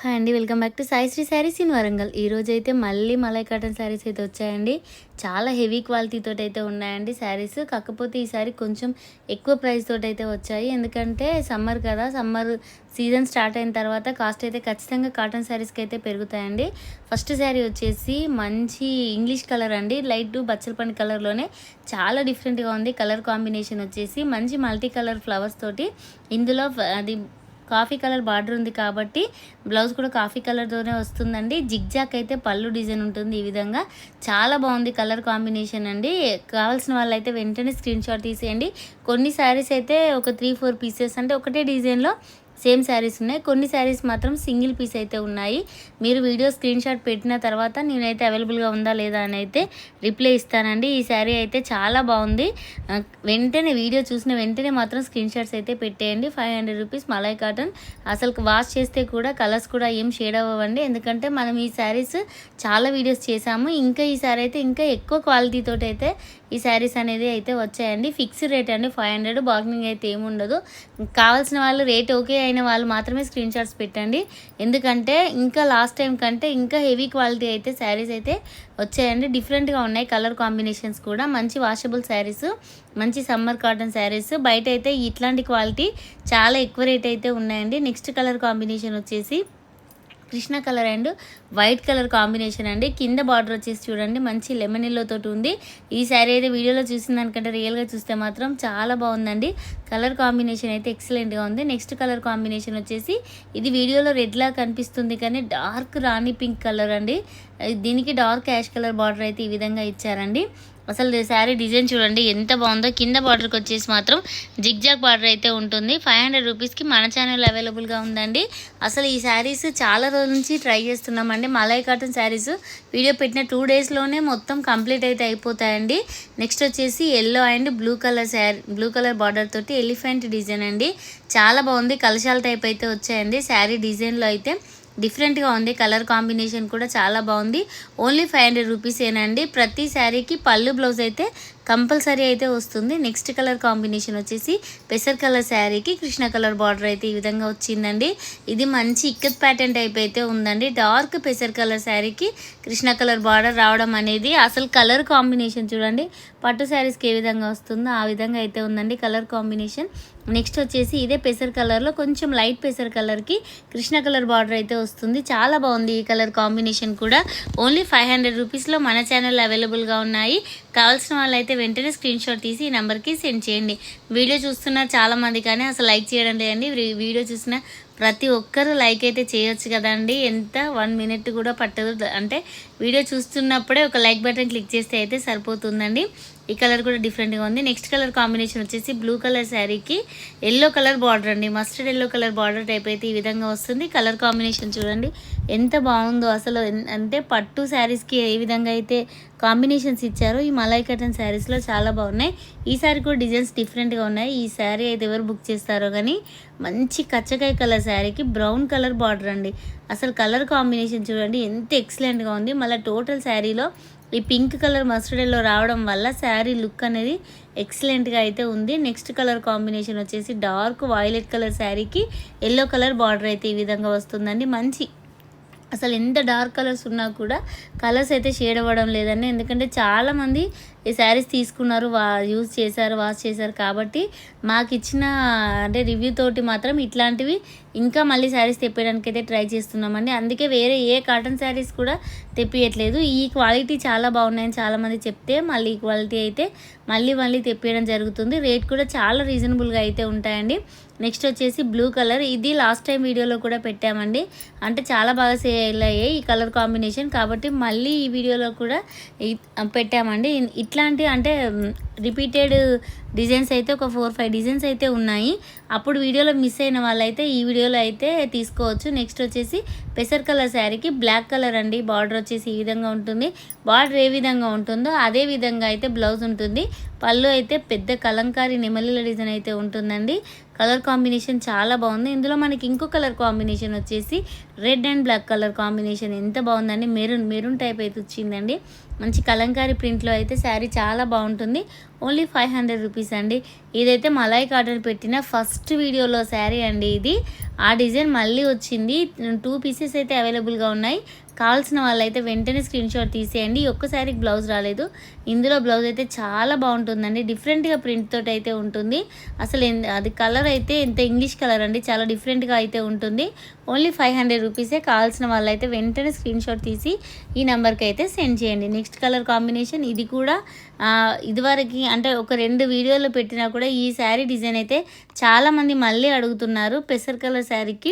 Hi అండి, welcome back to Sai Shri saris in Warangal. ఈరోజు అయితే మళ్ళీ మలై కాటన్ శారీస్ అయితే వచ్చాయండి. చాలా హెవీ క్వాలిటీ తోటి అయితే ఉన్నాయండి శారీస్. కాకపోతే ఈ సారీ కొంచెం ఎక్కువ ప్రైస్ తోటి అయితే వచ్చాయి. ఎందుకంటే సమ్మర్ కదా, సమ్మర్ సీజన్ స్టార్ట్ అయిన తర్వాత కాస్ట్ అయితే ఖచ్చితంగా కాటన్ శారీస్కి అయితే పెరుగుతాయండి. ఫస్ట్ శారీ వచ్చేసి మంచి ఇంగ్లీష్ కలర్ అండి, లైట్ బచ్చల పండు కలర్లోనే చాలా డిఫరెంట్గా ఉంది. కలర్ కాంబినేషన్ వచ్చేసి మంచి మల్టీ కలర్ ఫ్లవర్స్ తోటి, ఇందులో అది కాఫీ కలర్ బార్డర్ ఉంది కాబట్టి బ్లౌజ్ కూడా కాఫీ కలర్తోనే వస్తుందండి. జిగ్జాక్ అయితే పళ్ళు డిజైన్ ఉంటుంది. ఈ విధంగా చాలా బాగుంది కలర్ కాంబినేషన్ అండి. కావాల్సిన వాళ్ళు అయితే వెంటనే స్క్రీన్ షాట్ తీసేయండి. కొన్ని శారీస్ అయితే ఒక 3-4 పీసెస్ అంటే ఒకటే డిజైన్లో సేమ్ శారీస్ ఉన్నాయి. కొన్ని శారీస్ మాత్రం సింగిల్ పీస్ అయితే ఉన్నాయి. మీరు వీడియో స్క్రీన్ షాట్ పెట్టిన తర్వాత నేనైతే అవైలబుల్గా ఉందా లేదా అని అయితే రిప్లై ఇస్తానండి. ఈ శారీ అయితే చాలా బాగుంది. వెంటనే వీడియో చూసిన వెంటనే మాత్రం స్క్రీన్ షాట్స్ అయితే పెట్టేయండి. 500 రూపీస్ మలై కాటన్. అసలు వాష్ చేస్తే కూడా కలర్స్ కూడా ఏం షేడ్ అవ్వండి. ఎందుకంటే మనం ఈ శారీస్ చాలా వీడియోస్ చేసాము. ఇంకా ఈ శారీ అయితే ఇంకా ఎక్కువ క్వాలిటీ తోటి అయితే ఈ శారీస్ అనేది అయితే వచ్చాయండి. ఫిక్స్డ్ రేట్ అండి 500. బార్గెనింగ్ అయితే ఏముండదు. కావాల్సిన వాళ్ళు రేట్ ఓకే అయిన వాళ్ళు మాత్రమే స్క్రీన్ షాట్స్ పెట్టండి. ఎందుకంటే ఇంకా లాస్ట్ టైం కంటే ఇంకా హెవీ క్వాలిటీ అయితే శారీస్ అయితే వచ్చాయండి. డిఫరెంట్గా ఉన్నాయి కలర్ కాంబినేషన్స్ కూడా. మంచి వాషబుల్ శారీస్, మంచి సమ్మర్ కాటన్ శారీస్. బయట అయితే ఇట్లాంటి క్వాలిటీ చాలా ఎక్కువ రేట్ అయితే ఉన్నాయండి. నెక్స్ట్ కలర్ కాంబినేషన్ వచ్చేసి Krishna colour and white colour combination అండి. కింద బార్డర్ వచ్చేసి చూడండి మంచి లెమన్ ఎల్లో తోటి ఉంది. ఈ శారీ అయితే వీడియోలో చూసిన దానికంటే రియల్గా చూస్తే మాత్రం చాలా బాగుందండి. కలర్ కాంబినేషన్ అయితే ఎక్సలెంట్గా ఉంది. నెక్స్ట్ కలర్ కాంబినేషన్ వచ్చేసి ఇది వీడియోలో రెడ్లా కనిపిస్తుంది కానీ డార్క్ రాణి పింక్ కలర్ అండి. దీనికి డార్క్ యాష్ కలర్ బార్డర్ అయితే ఈ విధంగా ఇచ్చారండి. అసలు శారీ డిజైన్ చూడండి ఎంత బాగుందో. కింద బార్డర్కి వచ్చేసి మాత్రం జిగ్జాగ్ బార్డర్ అయితే ఉంటుంది. 500 రూపీస్కి మన ఛానల్ అవైలబుల్గా ఉందండి. అసలు ఈ శారీస్ చాలా రోజుల నుంచి ట్రై చేస్తున్నామండి. మలై కాటన్ శారీస్ వీడియో పెట్టిన 2 డేస్లోనే మొత్తం కంప్లీట్ అయితే అయిపోతాయండి. నెక్స్ట్ వచ్చేసి yellow and blue colour border తోటి ఎలిఫెంట్ డిజైన్ అండి. చాలా బాగుంది. కలశాల టైప్ అయితే వచ్చాయండి. శారీ డిజైన్లో అయితే డిఫరెంట్గా ఉంది. కలర్ కాంబినేషన్ కూడా చాలా బాగుంది. ఓన్లీ 500 రూపీసేనండి. ప్రతి శారీకి పళ్ళు బ్లౌజ్ అయితే కంపల్సరీ అయితే వస్తుంది. నెక్స్ట్ కలర్ కాంబినేషన్ వచ్చేసి పెసర్ కలర్ శారీకి కృష్ణ కలర్ బార్డర్ అయితే ఈ విధంగా వచ్చిందండి. ఇది మంచి ఇక్కత్ ప్యాటర్న్ టైప్ అయితే ఉందండి. డార్క్ పెసర్ కలర్ శారీకి కృష్ణ కలర్ బార్డర్ రావడం అనేది అసలు కలర్ కాంబినేషన్ చూడండి. పట్టు శారీస్కి ఏ విధంగా వస్తుందో ఆ విధంగా అయితే ఉందండి కలర్ కాంబినేషన్. నెక్స్ట్ వచ్చేసి ఇదే పెసర్ కలర్లో కొంచెం లైట్ పెసర్ కలర్కి కృష్ణ కలర్ బార్డర్ అయితే వస్తుంది. చాలా బాగుంది ఈ కలర్ కాంబినేషన్ కూడా. ఓన్లీ 500 రూపీస్లో మన ఛానల్ అవైలబుల్గా ఉన్నాయి. కావాల్సిన వాళ్ళు అయితే వెంటనే స్క్రీన్ షాట్ తీసి ఈ నెంబర్కి సెండ్ చేయండి. వీడియో చూస్తున్న చాలామంది కానీ అసలు లైక్ చేయడం లేదండి. వీడియో చూసిన ప్రతి ఒక్కరు లైక్ అయితే చేయొచ్చు కదండి. ఎంత 1 మినిట్ కూడా పట్టదు. అంటే వీడియో చూస్తున్నప్పుడే ఒక లైక్ బటన్ క్లిక్ చేస్తే అయితే సరిపోతుందండి. ఈ కలర్ కూడా డిఫరెంట్గా ఉంది. నెక్స్ట్ కలర్ కాంబినేషన్ వచ్చేసి బ్లూ కలర్ శారీకి ఎల్లో కలర్ బార్డర్ అండి. Mustard yellow colour border type అయితే ఈ విధంగా వస్తుంది. కలర్ కాంబినేషన్ చూడండి ఎంత బాగుందో. అసలు అంటే పట్టు శారీస్కి ఏ విధంగా అయితే కాంబినేషన్స్ ఇచ్చారో ఈ మలై కాటన్ శారీస్లో చాలా బాగున్నాయి. ఈ శారీ కూడా డిజైన్స్ డిఫరెంట్గా ఉన్నాయి. ఈ శారీ అయితే ఎవరు బుక్ చేస్తారో కానీ మంచి కచ్చకాయ కలర్ శారీకి బ్రౌన్ కలర్ బార్డర్ అండి. అసలు కలర్ కాంబినేషన్ చూడండి ఎంత ఎక్సలెంట్గా ఉంది. మళ్ళీ టోటల్ శారీలో ఈ పింక్ కలర్ మస్టర్డ్ ఎల్లో రావడం వల్ల శారీ లుక్ అనేది ఎక్సలెంట్గా అయితే ఉంది. నెక్స్ట్ కలర్ కాంబినేషన్ వచ్చేసి డార్క్ వైలెట్ కలర్ శారీకి ఎల్లో కలర్ బార్డర్ అయితే ఈ విధంగా వస్తుందండి. మంచి అసలు ఎంత డార్క్ కలర్స్ ఉన్నా కూడా కలర్స్ అయితే షేడ్ అవ్వడం లేదండి. ఎందుకంటే చాలామంది ఈ శారీస్ తీసుకున్నారు, యూజ్ చేశారు, వాష్ చేశారు కాబట్టి మాకు ఇచ్చిన అంటే రివ్యూ తోటి మాత్రం ఇట్లాంటివి ఇంకా మళ్ళీ శారీస్ తెప్పేయడానికి అయితే ట్రై చేస్తున్నామండి. అందుకే వేరే ఏ కాటన్ శారీస్ కూడా తెప్పియట్లేదు. ఈ క్వాలిటీ చాలా బాగున్నాయని చాలామంది చెప్తే మళ్ళీ ఈ క్వాలిటీ అయితే మళ్ళీ తెప్పియడం జరుగుతుంది. రేట్ కూడా చాలా రీజనబుల్గా అయితే ఉంటాయండి. నెక్స్ట్ వచ్చేసి బ్లూ కలర్. ఇది లాస్ట్ టైం వీడియోలో కూడా పెట్టామండి. అంటే చాలా బాగా సేల్ అయ్యాయి ఈ కలర్ కాంబినేషన్ కాబట్టి మళ్ళీ ఈ వీడియోలో కూడా పెట్టామండి. ఇట్లాంటి అంటే రిపీటెడ్ డిజైన్స్ అయితే ఒక 4-5 డిజైన్స్ అయితే ఉన్నాయి. అప్పుడు వీడియోలో మిస్ అయిన వాళ్ళైతే ఈ వీడియోలో అయితే తీసుకోవచ్చు. నెక్స్ట్ వచ్చేసి పెసర్ కలర్ శారీకి బ్లాక్ కలర్ అండి. బార్డర్ వచ్చేసి ఈ విధంగా ఉంటుంది. బార్డర్ ఏ విధంగా ఉంటుందో అదే విధంగా అయితే బ్లౌజ్ ఉంటుంది. పళ్ళు అయితే పెద్ద కలంకారీ నెమలిల డిజైన్ అయితే ఉంటుందండి. కలర్ కాంబినేషన్ చాలా బాగుంది. ఇందులో మనకి ఇంకో కలర్ కాంబినేషన్ వచ్చేసి red and black colour combination ఎంత బాగుందండి. మెరూన్ టైప్ అయితే వచ్చిందండి. మంచి కలంకారీ ప్రింట్లో అయితే శారీ చాలా బాగుంటుంది. ఓన్లీ 500 రూపీస్ అండి. ఇదైతే మలాయ్ కాటన్ పెట్టిన ఫస్ట్ వీడియోలో శారీ అండి ఇది. ఆ డిజైన్ మళ్ళీ వచ్చింది. 2 పీసెస్ అయితే అవైలబుల్గా ఉన్నాయి. కావాల్సిన వాళ్ళైతే వెంటనే స్క్రీన్ షాట్ తీసేయండి. ఈ ఒక్క శారీకి బ్లౌజ్ రాలేదు. ఇందులో బ్లౌజ్ అయితే చాలా బాగుంటుందండి. డిఫరెంట్గా ప్రింట్ తోటి అయితే ఉంటుంది. అసలు అది కలర్ అయితే ఎంత ఇంగ్లీష్ కలర్ అండి, చాలా డిఫరెంట్గా అయితే ఉంటుంది. ఓన్లీ 500 రూపీసే. కావాల్సిన వాళ్ళైతే వెంటనే స్క్రీన్ షాట్ తీసి ఈ నెంబర్కి అయితే సెండ్ చేయండి. నెక్స్ట్ కలర్ కాంబినేషన్ ఇది కూడా ఇదివరకు అంటే ఒక 2 వీడియోలు పెట్టినా కూడా ఈ శారీ డిజైన్ అయితే చాలామంది మళ్ళీ అడుగుతున్నారు. పెసర్ కలర్ శారీకి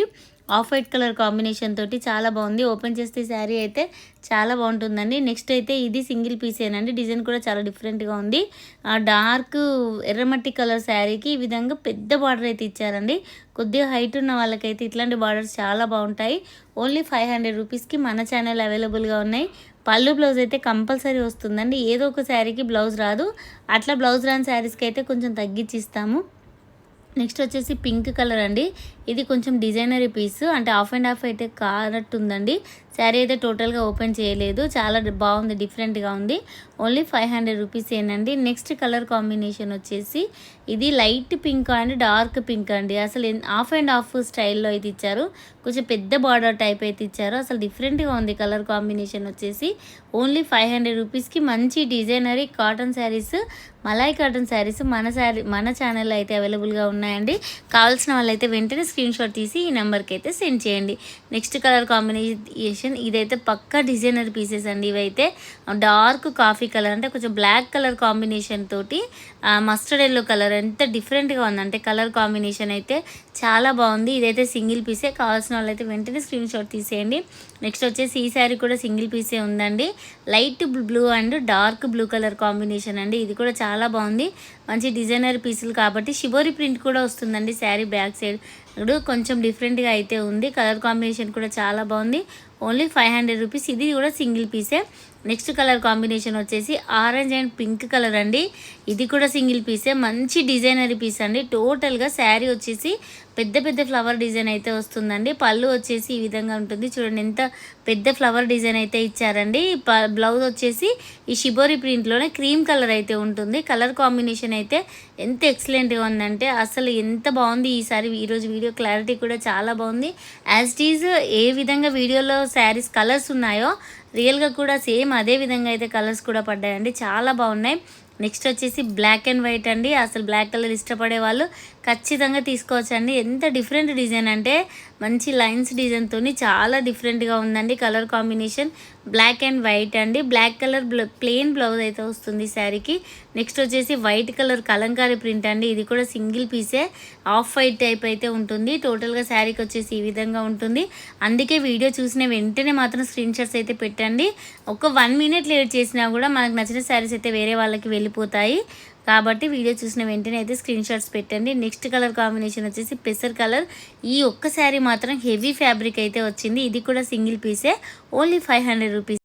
ఆఫ్ వైట్ కలర్ కాంబినేషన్ తోటి చాలా బాగుంది. ఓపెన్ చేస్తే శారీ అయితే చాలా బాగుంటుందండి. నెక్స్ట్ అయితే ఇది సింగిల్ పీసేనండి. డిజైన్ కూడా చాలా డిఫరెంట్గా ఉంది. డార్క్ ఎర్రమట్టి కలర్ శారీకి ఈ విధంగా పెద్ద బార్డర్ అయితే ఇచ్చారండి. కొద్దిగా హైట్ ఉన్న వాళ్ళకైతే ఇట్లాంటి బార్డర్స్ చాలా బాగుంటాయి. ఓన్లీ 500 రూపీస్కి మన ఛానల్ అవైలబుల్గా ఉన్నాయి. పళ్ళు బ్లౌజ్ అయితే కంపల్సరీ వస్తుందండి. ఏదో ఒక శారీకి బ్లౌజ్ రాదు. అట్లా బ్లౌజ్ రాని శారీస్కి అయితే కొంచెం తగ్గించి ఇస్తాము. నెక్స్ట్ వచ్చేసి పింక్ కలర్ అండి. ఇది కొంచెం డిజైనరీ పీస్, అంటే హాఫ్ అండ్ హాఫ్ అయితే కానట్టుందండి. శారీ అయితే టోటల్గా ఓపెన్ చేయలేదు. చాలా బాగుంది, డిఫరెంట్గా ఉంది. ఓన్లీ 500 రూపీస్ ఏనండి. నెక్స్ట్ కలర్ కాంబినేషన్ వచ్చేసి ఇది light pink and dark pink అండి. అసలు హాఫ్ అండ్ హాఫ్ స్టైల్లో అయితే ఇచ్చారు. కొంచెం పెద్ద బార్డర్ టైప్ అయితే ఇచ్చారు. అసలు డిఫరెంట్గా ఉంది కలర్ కాంబినేషన్ వచ్చేసి. ఓన్లీ 500 రూపీస్కి మంచి designery cotton saris, Malay cotton saris మన ఛానల్లో అయితే అవైలబుల్గా ఉన్నాయండి. కావాల్సిన వాళ్ళైతే వెంటనే స్క్రీన్ షాట్ తీసి ఈ నెంబర్కి అయితే సెండ్ చేయండి. నెక్స్ట్ కలర్ కాంబినేషన్ ఇదైతే పక్కా డిజైనర్ పీసెస్ అండి. ఇవైతే డార్క్ కాఫీ కలర్ అంటే కొంచెం బ్లాక్ కలర్ కాంబినేషన్ తోటి మస్టర్డ్ ఎల్లో కలర్ ఎంత డిఫరెంట్గా ఉందంటే కలర్ కాంబినేషన్ అయితే చాలా బాగుంది. ఇదైతే సింగిల్ పీసే. కావాల్సిన వాళ్ళైతే వెంటనే స్క్రీన్ షాట్ తీసేయండి. నెక్స్ట్ వచ్చేసి ఈ శారీ కూడా సింగిల్ పీసే ఉందండి. Light blue and dark blue colour combination అండి. ఇది కూడా చాలా బాగుంది. మంచి డిజైనర్ పీసులు కాబట్టి షిబోరి ప్రింట్ కూడా వస్తుందండి. శారీ బ్యాక్ సైడ్ కొంచెం డిఫరెంట్గా అయితే ఉంది. కలర్ కాంబినేషన్ కూడా చాలా బాగుంది. Only 500 rupees. ఇది కూడా సింగిల్ పీసే. నెక్స్ట్ కలర్ కాంబినేషన్ వచ్చేసి ఆరెంజ్ అండ్ పింక్ కలర్ అండి. ఇది కూడా సింగిల్ పీసే. మంచి డిజైనరీ పీస్ అండి. టోటల్గా శారీ వచ్చేసి పెద్ద పెద్ద ఫ్లవర్ డిజైన్ అయితే వస్తుందండి. పళ్ళు వచ్చేసి ఈ విధంగా ఉంటుంది. చూడండి ఎంత పెద్ద ఫ్లవర్ డిజైన్ అయితే ఇచ్చారండి. బ్లౌజ్ వచ్చేసి ఈ షిబోరి ప్రింట్లోనే క్రీమ్ కలర్ అయితే ఉంటుంది. కలర్ కాంబినేషన్ అయితే ఎంత ఎక్సలెంట్గా ఉందంటే అసలు ఎంత బాగుంది. ఈసారి ఈరోజు వీడియో క్లారిటీ కూడా చాలా బాగుంది. యాజ్ ఇట్ ఈజ్ ఏ విధంగా వీడియోలో శారీస్ కలర్స్ ఉన్నాయో రియల్గా కూడా సేమ్ అదే విధంగా అయితే కలర్స్ కూడా పడ్డాయండి. చాలా బాగున్నాయి. నెక్స్ట్ వచ్చేసి బ్లాక్ అండ్ వైట్ అండి. అసలు బ్లాక్ కలర్ ఇష్టపడే వాళ్ళు ఖచ్చితంగా తీసుకోవచ్చండి. ఎంత డిఫరెంట్ డిజైన్ అంటే మంచి లైన్స్ డిజైన్తో చాలా డిఫరెంట్గా ఉందండి. Colour combination black and white అండి. బ్లాక్ కలర్ ప్లెయిన్ బ్లౌజ్ అయితే వస్తుంది శారీకి. నెక్స్ట్ వచ్చేసి వైట్ కలర్ కలంకారీ ప్రింట్ అండి. ఇది కూడా సింగిల్ పీసే. ఆఫ్ వైట్ టైప్ అయితే ఉంటుంది. టోటల్గా శారీకి వచ్చేసి ఈ విధంగా ఉంటుంది. అందుకే వీడియో చూసిన వెంటనే మాత్రం స్క్రీన్ షాట్స్ అయితే పెట్టండి. ఒక 1 మినిట్ లేట్ చేసినా కూడా మనకు నచ్చిన శారీస్ అయితే వేరే వాళ్ళకి వెళ్ళిపోతాయి. కాబట్టి వీడియో చూసిన వెంటనే అయితే స్క్రీన్ షాట్స్ పెట్టండి. నెక్స్ట్ కలర్ కాంబినేషన్ వచ్చేసి పెసర్ కలర్. ఈ ఒక్క శారీ మాత్రం హెవీ ఫ్యాబ్రిక్ అయితే వచ్చింది. ఇది కూడా సింగిల్ పీసే. Only 500 rupees.